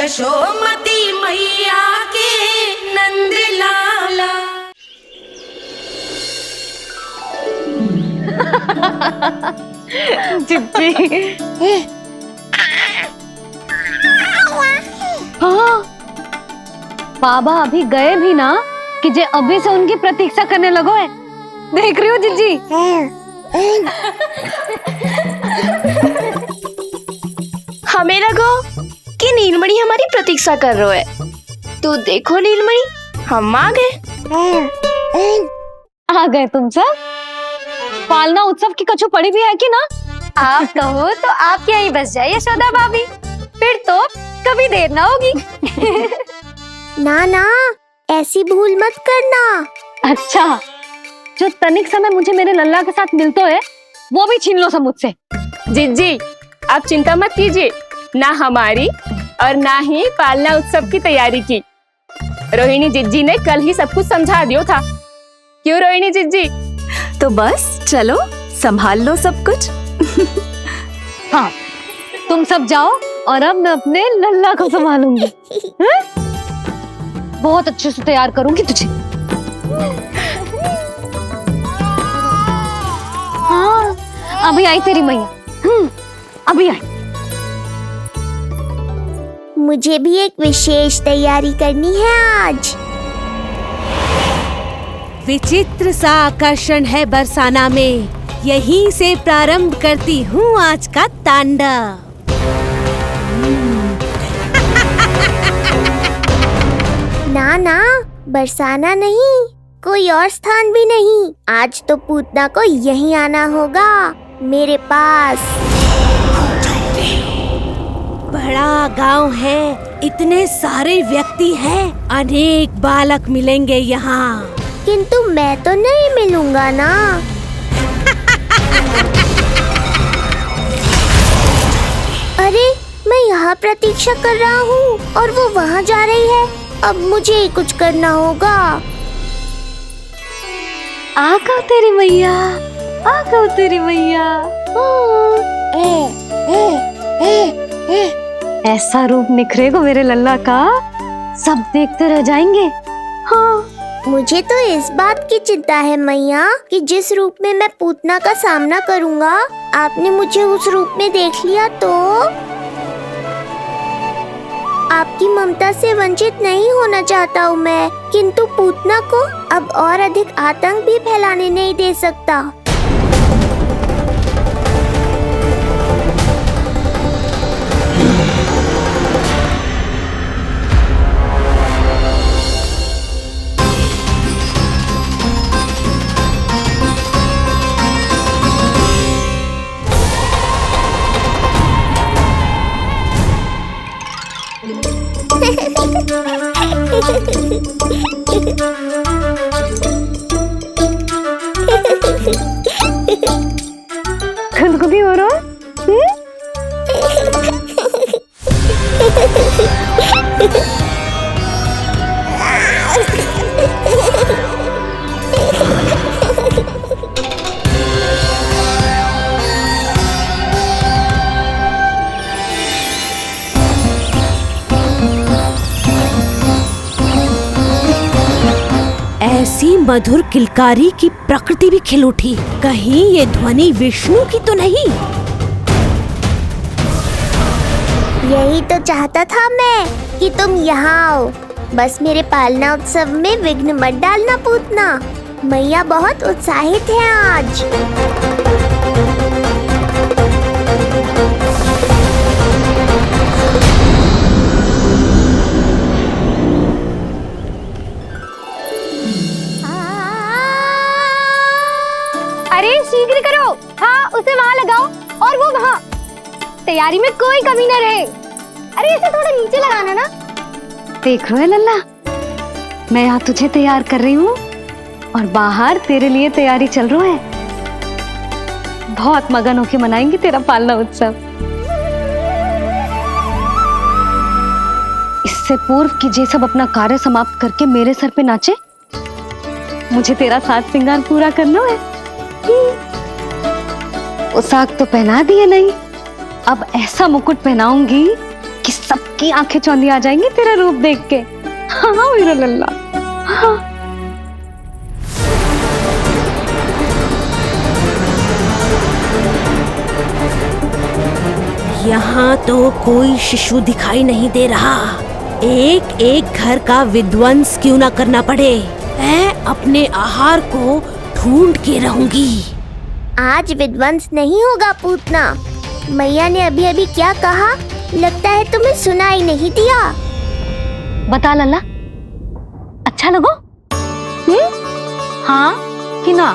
यशोमती मैया के नंद लाला। चिट्ठी। हाँ, बाबा अभी गए भी ना कि जे अभी से उनकी प्रतीक्षा करने लगो है। देख रही हो जिज्जी? हमें लगो कि नीलमणि हमारी प्रतीक्षा कर रहे है। तो देखो नीलमणि, हम आ गए। आ गए तुम सब? पालना उत्सव की कछु पड़ी भी है कि ना? आप कहो तो आप यहीं बस जाइए यशोदा भाभी, फिर तो कभी देर ना होगी। ना ना, ऐसी भूल मत करना। अच्छा, जो तनिक समय मुझे मेरे लल्ला के साथ मिलता है वो भी छीन लो सब मुझसे। जिज्जी, आप चिंता मत कीजिए, ना हमारी और ना ही पालना उत्सव की तैयारी की। रोहिणी जिज्जी ने कल ही सब कुछ समझा दिया था। क्यों रोहिणी जिज्जी? तो बस चलो, संभाल लो सब कुछ। हाँ, तुम सब जाओ और अब मैं अपने लल्ला को संभालूंगी। बहुत अच्छे से तैयार करूंगी तुझे। हाँ, अभी आई तेरी मैया। अभी आई। मुझे भी एक विशेष तैयारी करनी है आज। विचित्र सा आकर्षण है बरसाना में, यहीं से प्रारंभ करती हूँ आज का तांडव। ना ना, बरसाना नहीं, कोई और स्थान भी नहीं। आज तो पूतना को यहीं आना होगा, मेरे पास। बड़ा गांव है, इतने सारे व्यक्ति हैं, अनेक बालक मिलेंगे यहाँ। किंतु मैं तो नहीं मिलूंगा ना। अरे, मैं यहाँ प्रतीक्षा कर रहा हूँ और वो वहाँ जा रही है। अब मुझे ही कुछ करना होगा। आ गओ तेरी मैया, आ गओ तेरी मैया। ऐसा रूप निखरेगा मेरे लल्ला का, सब देखते रह जाएंगे। हाँ, मुझे तो इस बात की चिंता है मैया कि जिस रूप में मैं पूतना का सामना करूँगा, आपने मुझे उस रूप में देख लिया तो आपकी ममता से वंचित नहीं होना चाहता हूँ मैं, किंतु पूतना को अब और अधिक आतंक भी फैलाने नहीं दे सकता। खुदखुदी हो रहा है? ऐसी मधुर किलकारी की प्रकृति भी खिल उठी। कहीं ये ध्वनि विष्णु की तो नहीं? यही तो चाहता था मैं कि तुम यहाँ आओ। बस मेरे पालना उत्सव में विघ्न मत डालना पूतना। मैया बहुत उत्साहित है आज। अरे शीघ्र करो, हाँ उसे वहाँ लगाओ और वो वहाँ। तैयारी में कोई कमी न रहे। अरे इसे थोड़ा नीचे लगाना ना। देख रहे हो लल्ला, मैं यहाँ तुझे तैयार कर रही हूँ और बाहर तेरे लिए तैयारी चल रहा है। बहुत मगन होके मनाएंगे तेरा पालना उत्सव। इससे पूर्व कि जे सब अपना कार्य समाप्त करके मेरे सर पे नाचे, मुझे तेरा साज श्रृंगार पूरा करना है। पोशाक तो पहना दिए नहीं, अब ऐसा मुकुट पहनाऊंगी कि सबकी आंखें चौंधी आ जाएंगी तेरा रूप देख के। हाँ मेरा लल्ला। हाँ। यहाँ तो कोई शिशु दिखाई नहीं दे रहा। एक एक घर का विध्वंस क्यों ना करना पड़े, मैं अपने आहार को ढूंढ के रहूंगी। आज विध्वंस नहीं होगा पूतना। मैया ने अभी अभी क्या कहा, लगता है तुम्हें सुनाई नहीं दिया। बता लल्ला, अच्छा लगो? हाँ कि ना?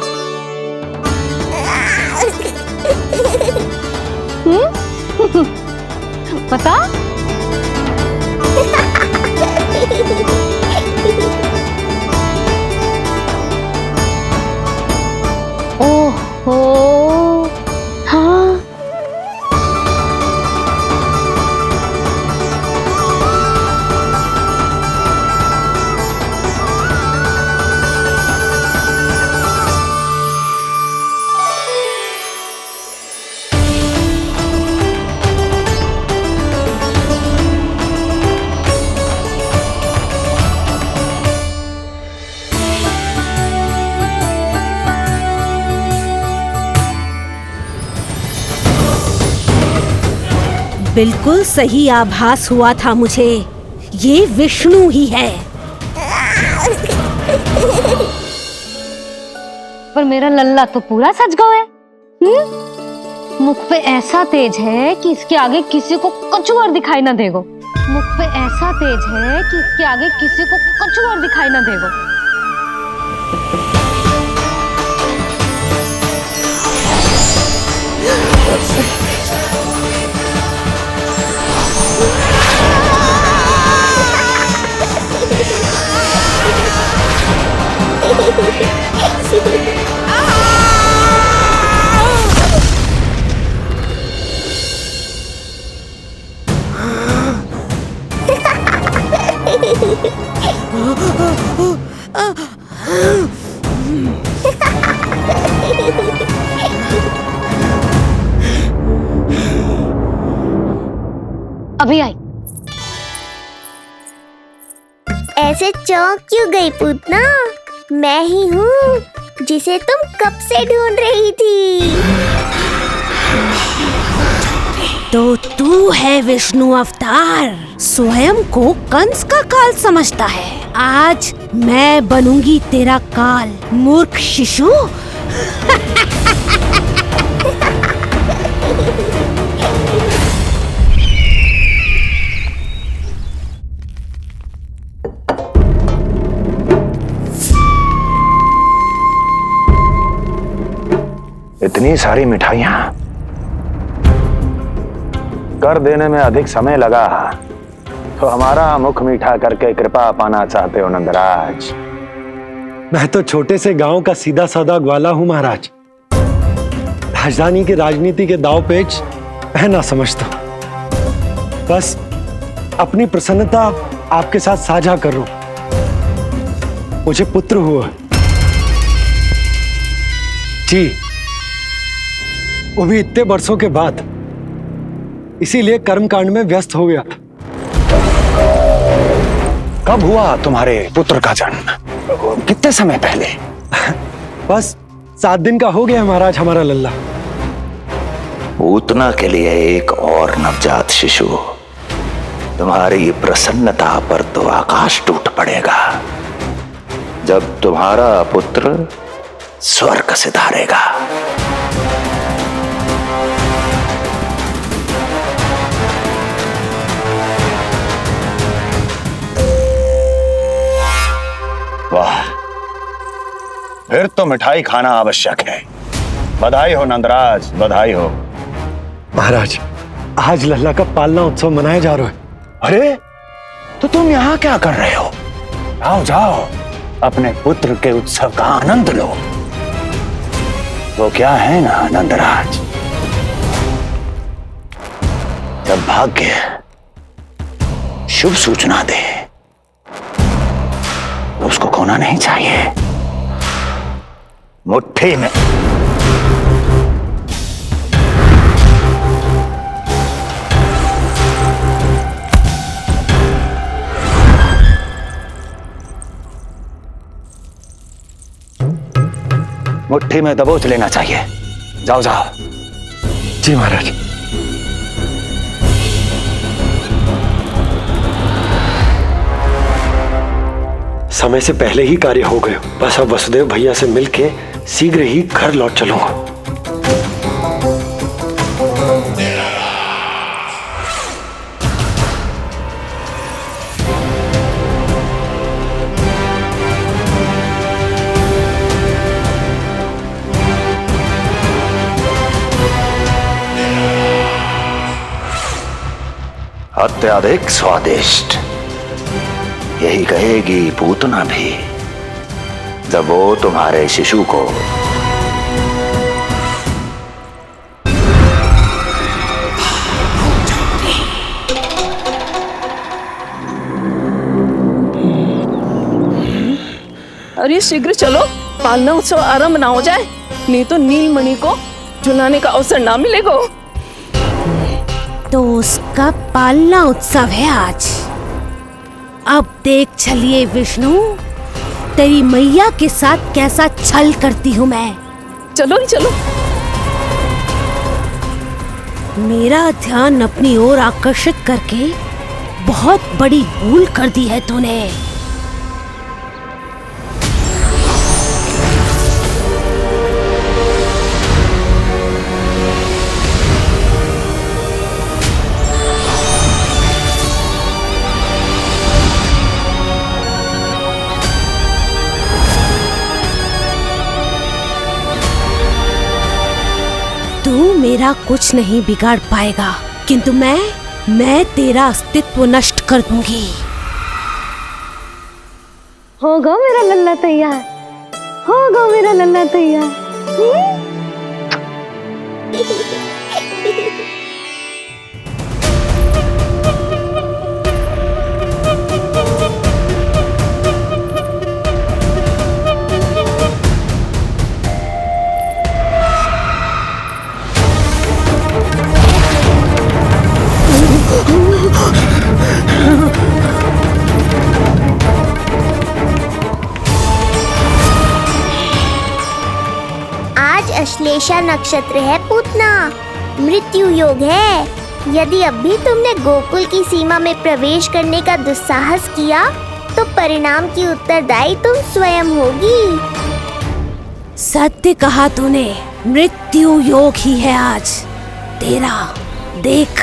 बता। ओहो हाँ। बिल्कुल सही आभास हुआ था मुझे, ये विष्णु ही है। पर मेरा लल्ला तो पूरा सज गया है। मुख पे ऐसा तेज है कि इसके आगे किसी को कछुआर दिखाई ना देगो। मुख पे ऐसा तेज है कि इसके आगे किसी को कछुआर दिखाई ना देगो। अभी आई। ऐसे चौंक क्यों गई पूतना? मैं ही हूँ जिसे तुम कब से ढूंढ रही थी। तो तू है विष्णु अवतार, स्वयं को कंस का काल समझता है। आज मैं बनूंगी तेरा काल, मूर्ख शिशु। इतनी सारी मिठाइयां कर देने में अधिक समय लगा तो हमारा मुख मीठा करके कृपा पाना चाहते हो नंदराज? मैं तो छोटे से गांव का सीधा साधा ग्वाला हूं महाराज। राजधानी की राजनीति के दाव पेच मैं ना समझता। बस अपनी प्रसन्नता आपके साथ साझा कर रहा हूं। मुझे पुत्र हुआ जी, वो भी इतने वर्षों के बाद, इसीलिए कर्मकांड में व्यस्त हो गया। कब हुआ तुम्हारे पुत्र का जन्म? कितने समय पहले? बस 7 दिन का हो गया महाराज हमारा लल्ला। पूतना के लिए एक और नवजात शिशु, तुम्हारी प्रसन्नता पर तो आकाश टूट पड़ेगा जब तुम्हारा पुत्र स्वर्ग सिधारेगा। वाह, फिर तो मिठाई खाना आवश्यक है। बधाई हो नंदराज, बधाई हो। महाराज, आज लल्ला का पालना उत्सव मनाया जा रहा है। अरे, तो तुम यहाँ क्या कर रहे हो? जाओ जाओ, अपने पुत्र के उत्सव का आनंद लो। वो क्या है ना नंदराज, जब भाग्य शुभ सूचना दे उसको खोना नहीं चाहिए। मुट्ठी में मुट्ठी में दबोच लेना चाहिए। जाओ जाओ। जी महाराज। समय से पहले ही कार्य हो गए। बस अब वसुदेव भैया से मिलके शीघ्र ही घर लौट चलूंगा। अत्यधिक स्वादिष्ट, यही कहेगी पूतना भी जब वो तुम्हारे शिशु को अरे शीघ्र चलो, पालना उत्सव आरंभ ना हो जाए, नहीं तो नीलमणि को झुलाने का अवसर ना मिलेगा। तो उसका पालना उत्सव है आज। अब देख चलिए विष्णु, तेरी मैया के साथ कैसा छल करती हूँ मैं। चलो रे चलो। मेरा ध्यान अपनी ओर आकर्षित करके बहुत बड़ी भूल कर दी है तूने। तू मेरा कुछ नहीं बिगाड़ पाएगा, किंतु मैं तेरा अस्तित्व नष्ट कर दूंगी। होगा मेरा लल्ला तैयार, होगा मेरा लल्ला तैयार। आज अश्लेषा नक्षत्र है पूतना, मृत्यु योग है। यदि अब भी तुमने गोकुल की सीमा में प्रवेश करने का दुस्साहस किया तो परिणाम की उत्तरदायी तुम स्वयं होगी। सत्य कहा तूने, मृत्यु योग ही है आज तेरा। देख,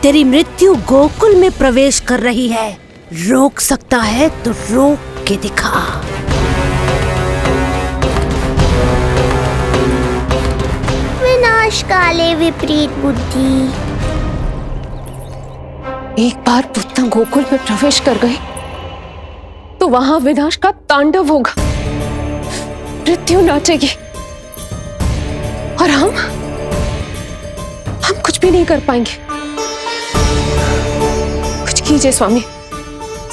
तेरी मृत्यु गोकुल में प्रवेश कर रही है। रोक सकता है तो रोक के दिखा। विनाश काले विपरीत बुद्धि। एक बार पुतना गोकुल में प्रवेश कर गए तो वहां विनाश का तांडव होगा, मृत्यु नाचेगी और हम कुछ भी नहीं कर पाएंगे। कुछ कीजिए स्वामी,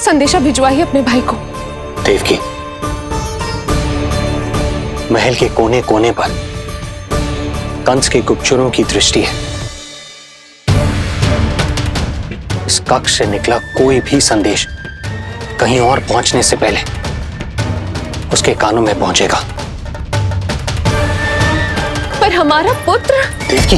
संदेशा भिजवाइए अपने भाई को। देवकी, महल के कोने कोने पर कंस के गुप्तचरों की दृष्टि है। इस कक्ष से निकला कोई भी संदेश कहीं और पहुंचने से पहले उसके कानों में पहुंचेगा। पर हमारा पुत्र। देवकी,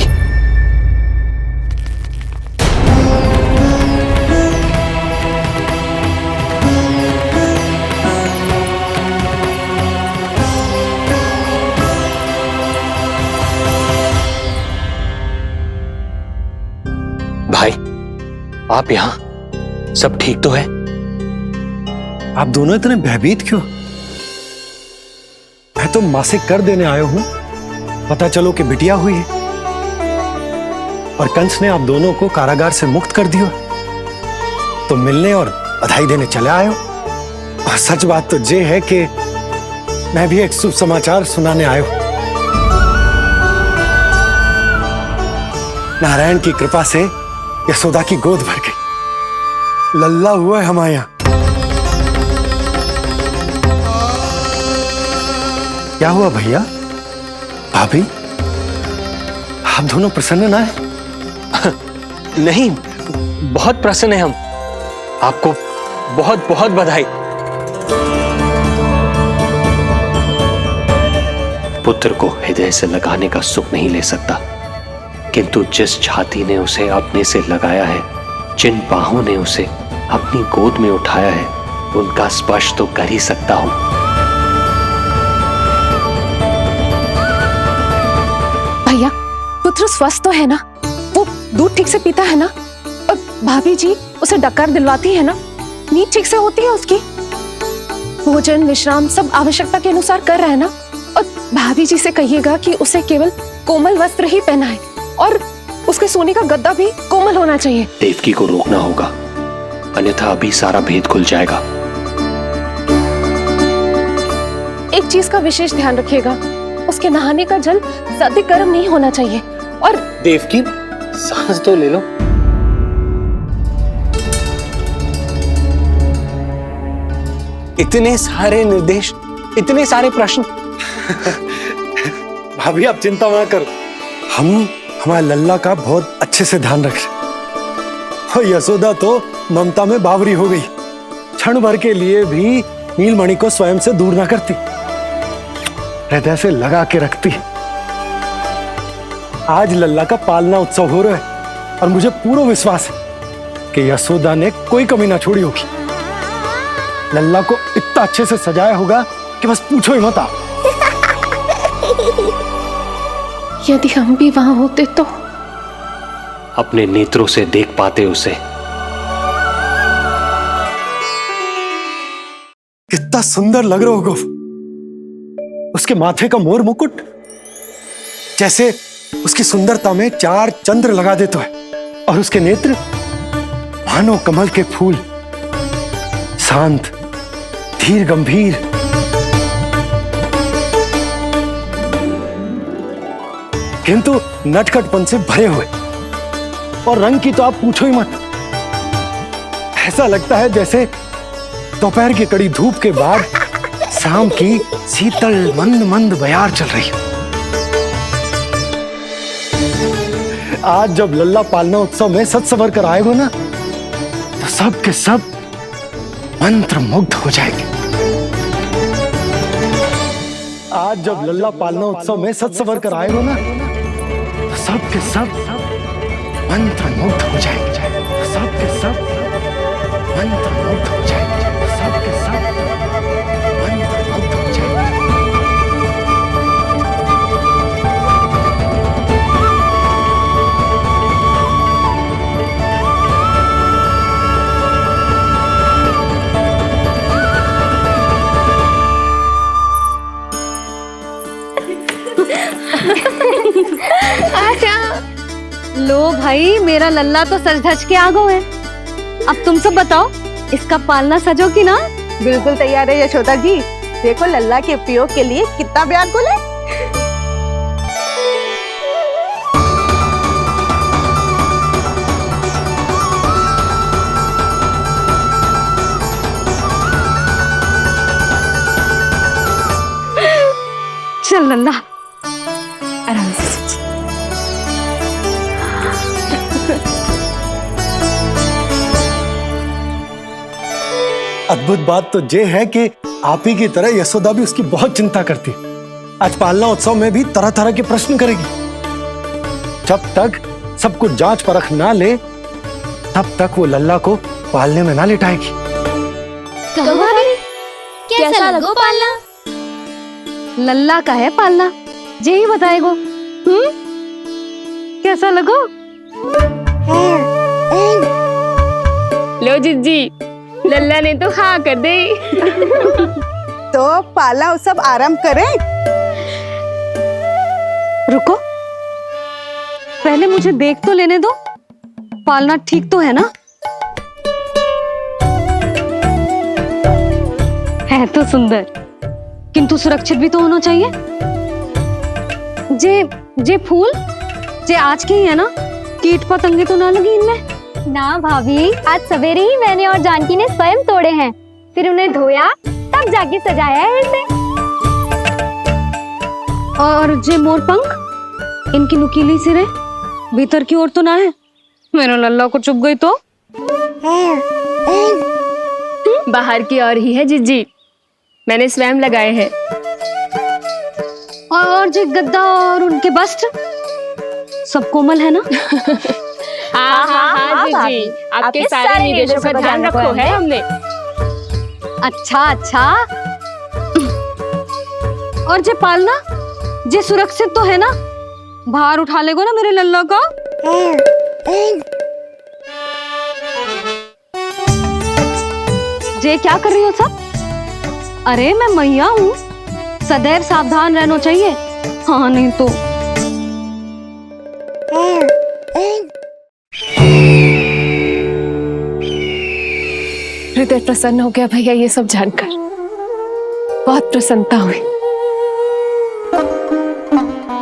भाई, आप यहाँ सब ठीक तो है? आप दोनों इतने भयभीत क्यों? मैं तो मासिक कर देने आया हूं, पता चलो कि बिटिया हुई है और कंस ने आप दोनों को कारागार से मुक्त कर दिया, तो मिलने और बधाई देने चले आए हो। और सच बात तो ये है कि मैं भी एक शुभ समाचार सुनाने आया हूं। नारायण की कृपा से यशोदा की गोद भर गई, लल्ला हुआ है हमारे यहां। क्या हुआ भैया, भाभी, आप दोनों प्रसन्न ना है? नहीं, बहुत प्रसन्न है हम। आपको बहुत बहुत बधाई। पुत्र को हृदय से लगाने का सुख नहीं ले सकता, किंतु जिस छाती ने उसे अपने से लगाया है, जिन बाहों ने उसे अपनी गोद में उठाया है, उनका स्पर्श तो कर ही सकता हूं। भैया, पुत्र स्वस्थ तो है ना? वो दूध ठीक से पीता है ना? और भाभी जी उसे डकार दिलवाती है ना? नींद ठीक से होती है उसकी? भोजन विश्राम सब आवश्यकता के अनुसार कर रहा है ना? और भाभी जी से कहिएगा कि उसे केवल कोमल वस्त्र ही पहनाए और उसके सोने का गद्दा भी कोमल होना चाहिए। देवकी को रोकना होगा, अन्यथा अभी सारा भेद खुल जाएगा। एक चीज का विशेष ध्यान रखिएगा, उसके नहाने का जल ज्यादा गर्म नहीं होना चाहिए। और देवकी, सांस तो ले लो। इतने सारे निर्देश, इतने सारे प्रश्न। भाभी आप चिंता मत करो, हम हमारे लल्ला का बहुत अच्छे से ध्यान रख रहे। और यशोदा तो ममता में बावरी हो गई, क्षण भर के लिए भी नीलमणि को स्वयं से दूर ना करती, हृदय से लगा के रखती। आज लल्ला का पालना उत्सव हो रहा है और मुझे पूरा विश्वास है कि यशोदा ने कोई कमी ना छोड़ी होगी। लल्ला को इतना अच्छे से सजाया होगा कि बस पूछो ही मत आप। यदि हम भी वहां होते तो? अपने नेत्रों से देख पाते उसे। कितना सुंदर लग रहा होगा उसके माथे का मोर मुकुट, जैसे उसकी सुंदरता में 4 चंद्र लगा देता है, और उसके नेत्र मानो कमल के फूल, शांत धीर गंभीर। किंतु नटखटपन से भरे हुए, और रंग की तो आप पूछो ही मत। ऐसा लगता है जैसे दोपहर की कड़ी धूप के बाद शाम की शीतल मंद मंद बयार चल रही है। आज जब लल्ला पालना उत्सव में सज सवर कर आएगा ना, तो सब के सब मंत्र मुग्ध हो जाएंगे। आज जब लल्ला पालना उत्सव में सज सवर कर आएगा ना, तो सब के सब मंत्र मुग्ध हो जाएंगे। सब के सब मंत्र मुग्ध हो जाएंगे। सब के सब मंत्र मुग्ध हो जाएंगे। लो भाई, मेरा लल्ला तो सज धज के आ गो है। अब तुम सब बताओ, इसका पालना सजो कि ना? बिल्कुल तैयार है यशोदा जी। देखो लल्ला के उपयोग के लिए कितना व्याकुल है। चल लल्ला, आराम से। अद्भुत बात तो ये है कि आप ही की तरह यशोदा भी उसकी बहुत चिंता करती। आज पालना उत्सव में भी तरह तरह के प्रश्न करेगी। जब तक सब कुछ जांच परख ना ले, तब तक वो लल्ला को पालने में ना लिटाएगी। कैसा लगो पालना? लल्ला का है पालना, जे ही बताएगो। कैसा लगो? लो जिज्जी, लल्ला ने तो हाँ कर दे। तो पालना उत्सव आरंभ करें? रुको, पहले मुझे देख तो लेने दो। पालना ठीक तो है ना? है तो सुंदर, किंतु सुरक्षित भी तो होना चाहिए। जे फूल जे आज के ही है ना? कीट पतंगे तो ना लगी इनमें? ना भाभी, आज सवेरे ही मैंने और जानकी ने स्वयं तोड़े हैं, फिर उन्हें धोया, तब जाके सजाया है इसे। और जे मोर पंख, इनकी नुकीली सिरे भीतर की ओर तो ना है? मेरा लल्ला को चुभ गई तो? बाहर की ओर ही है जिज्जी, मैंने स्वयं लगाए हैं। और जो गद्दा और उनके वस्त्र सब कोमल है ना? हाँ हाँ हाँ जीजी, आपके सारे निर्देशों का ध्यान रखो है हमने। अच्छा अच्छा। और जे पालना जे सुरक्षित तो है ना? बाहर उठा लेगो ना मेरे लल्ला को? जे क्या कर रही हो सब? अरे मैं मैया हूँ, सदैव सावधान रहना चाहिए। हाँ नहीं तो हृदय प्रसन्न हो गया भैया ये सब जानकर, बहुत प्रसन्नता हुई।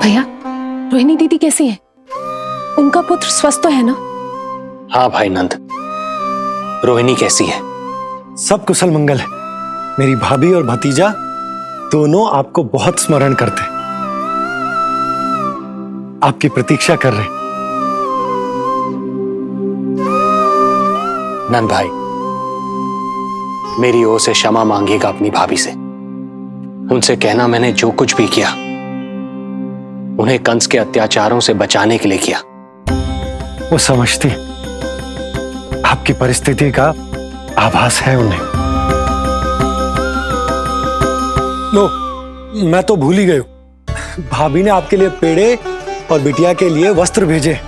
भैया रोहिणी दीदी कैसी है? उनका पुत्र स्वस्थ तो है ना? हाँ भाई नंद, रोहिणी कैसी है? सब कुशल मंगल है। मेरी भाभी और भतीजा दोनों आपको बहुत स्मरण करते, आपकी प्रतीक्षा कर रहे। नंद भाई, मेरी ओर से क्षमा मांगिएगा अपनी भाभी से। उनसे कहना मैंने जो कुछ भी किया उन्हें कंस के अत्याचारों से बचाने के लिए किया। वो समझती, आपकी परिस्थिति का आभास है उन्हें। लो, मैं तो भूल ही गई हूं। भाभी ने आपके लिए पेड़े और बिटिया के लिए वस्त्र भेजे।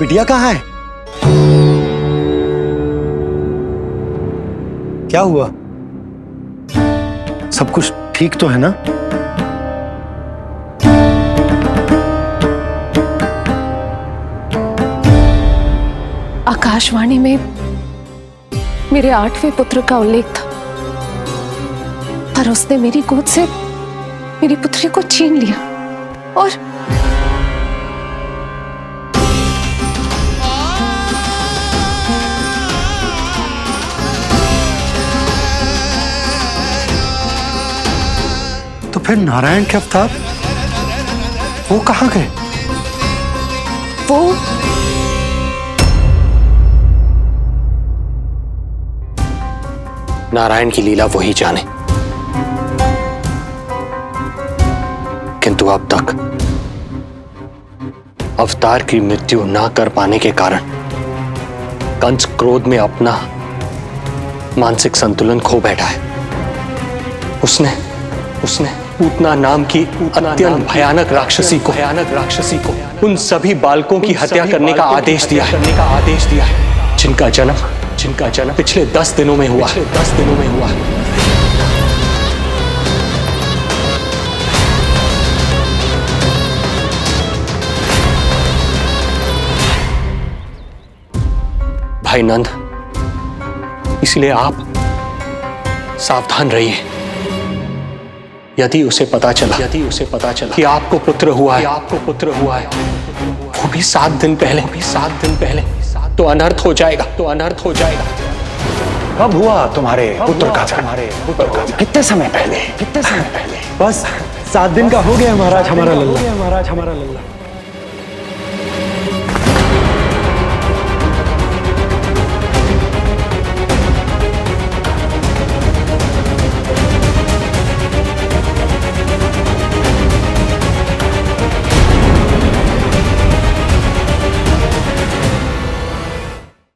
बिटिया कहाँ है? क्या हुआ? सब कुछ ठीक तो है ना? आकाशवाणी में मेरे 8वें पुत्र का उल्लेख था, पर उसने मेरी गोद से मेरी पुत्री को छीन लिया और तो फिर नारायण के अवतार वो कहाँ गए? वो नारायण की लीला वही जाने, किंतु अब तक अवतार की मृत्यु ना कर पाने के कारण कंस क्रोध में अपना मानसिक संतुलन खो बैठा है। उसने पूतना नाम की अत्यंत भयानक राक्षसी को उन सभी बालकों की हत्या करने का आदेश दिया है, जिनका जन्म पिछले 10 दिनों में हुआ है। भाई नंद, इसलिए आप सावधान रहिए। यदि उसे पता चला कि आपको पुत्र हुआ है, वो भी 7 दिन पहले, तो अनर्थ हो जाएगा। कब हुआ तुम्हारे पुत्र का जन्म? कितने समय पहले? बस 7 दिन का हो गया महाराज हमारा लल्ला।